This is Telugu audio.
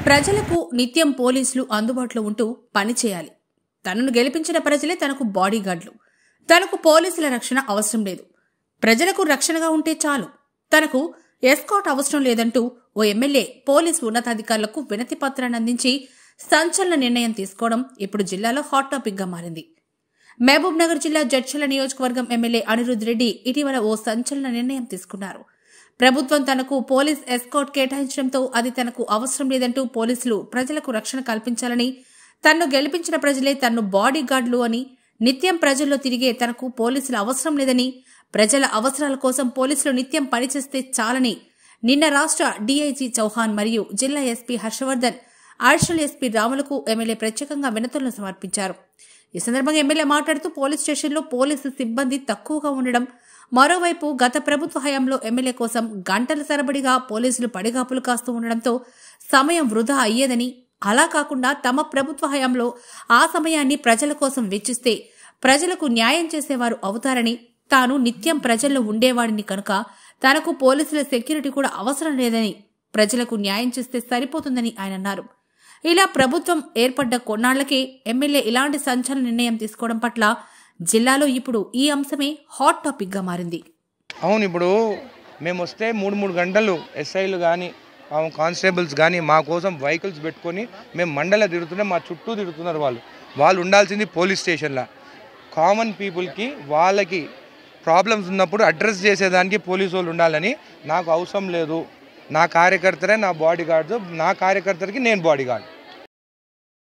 ప్రజలకు నిత్యం పోలీసులు అందుబాటులో ఉంటూ పనిచేయాలి. తనను గెలిపించిన ప్రజలే తనకు బాడీగార్డులు. తనకు పోలీసుల రక్షణ అవసరం లేదు. ప్రజలకు రక్షణగా ఉంటే చాలు. తనకు ఎస్కాట్ అవసరం లేదంటూ ఓ ఎమ్మెల్యే పోలీసు ఉన్నతాధికారులకు వినతి పత్రాన్ని అందించి సంచలన నిర్ణయం తీసుకోవడం ఇప్పుడు జిల్లాలో హాట్ టాపిక్ గా మారింది. మహబూబ్ నగర్ జిల్లా జడ్చర్ల నియోజకవర్గం ఎమ్మెల్యే అనిరుద్ రెడ్డి ఇటీవల ఓ సంచలన నిర్ణయం తీసుకున్నారు. ప్రభుత్వం తనకు పోలీస్ ఎస్కాట్ కేటాయించడంతో అది తనకు అవసరం లేదంటూ పోలీసులు ప్రజలకు రక్షణ కల్పించాలని, తన్ను గెలిపించిన ప్రజలే తన్ను బాడీగార్డులు అని, నిత్యం ప్రజల్లో తిరిగే తనకు పోలీసుల అవసరం లేదని, ప్రజల అవసరాల కోసం పోలీసులు నిత్యం పనిచేస్తే చాలని నిన్న రాష్ట్ర డీఐజీ చౌహాన్ మరియు జిల్లా ఎస్పీ హర్షవర్ధన్, అడిషనల్ ఎస్పీ రాములకు ఎమ్మెల్యే ప్రత్యేకంగా వినతులను సమర్పించారు. ఈ సందర్భంగా ఎమ్మెల్యే మాట్లాడుతూ పోలీస్ స్టేషన్లో పోలీసు సిబ్బంది తక్కువగా ఉండడం, మరోవైపు గత ప్రభుత్వ హయాంలో ఎమ్మెల్యే కోసం గంటల తరబడిగా పోలీసులు పడిగాపులు కాస్తూ ఉండడంతో సమయం వృధా అయ్యేదని, అలా కాకుండా తమ ప్రభుత్వ హయాంలో ఆ సమయాన్ని ప్రజల కోసం వెచ్చిస్తే ప్రజలకు న్యాయం చేసేవారు అవుతారని, తాను నిత్యం ప్రజల్లో ఉండేవాడిని కనుక తనకు పోలీసుల సెక్యూరిటీ కూడా అవసరం లేదని, ప్రజలకు న్యాయం చేస్తే సరిపోతుందని ఆయన అన్నారు. ఇలా ప్రభుత్వం ఏర్పడ్డ కొన్నాళ్లకే ఎమ్మెల్యే ఇలాంటి సంచలన నిర్ణయం తీసుకోవడం పట్ల జిల్లాలో ఇప్పుడు ఈ అంశమే హాట్ టాపిక్ గా మారింది. అవును, ఇప్పుడు మేము వస్తే 3 గంటలు ఎస్ఐలు కానీ కానిస్టేబుల్స్ కానీ మా కోసం వెహికల్స్ పెట్టుకొని మేము మండల తిరుగుతుంటే మా చుట్టూ తిరుగుతున్నారు. వాళ్ళు ఉండాల్సింది పోలీస్ స్టేషన్లో. కామన్ పీపుల్కి వాళ్ళకి ప్రాబ్లమ్స్ ఉన్నప్పుడు అడ్రస్ చేసేదానికి పోలీసు వాళ్ళు ఉండాలని నాకు అవసరం లేదు. నా కార్యకర్తరే నా బాడీ గార్డ్స్, నా కార్యకర్తలకి నేను బాడీ గార్డ్.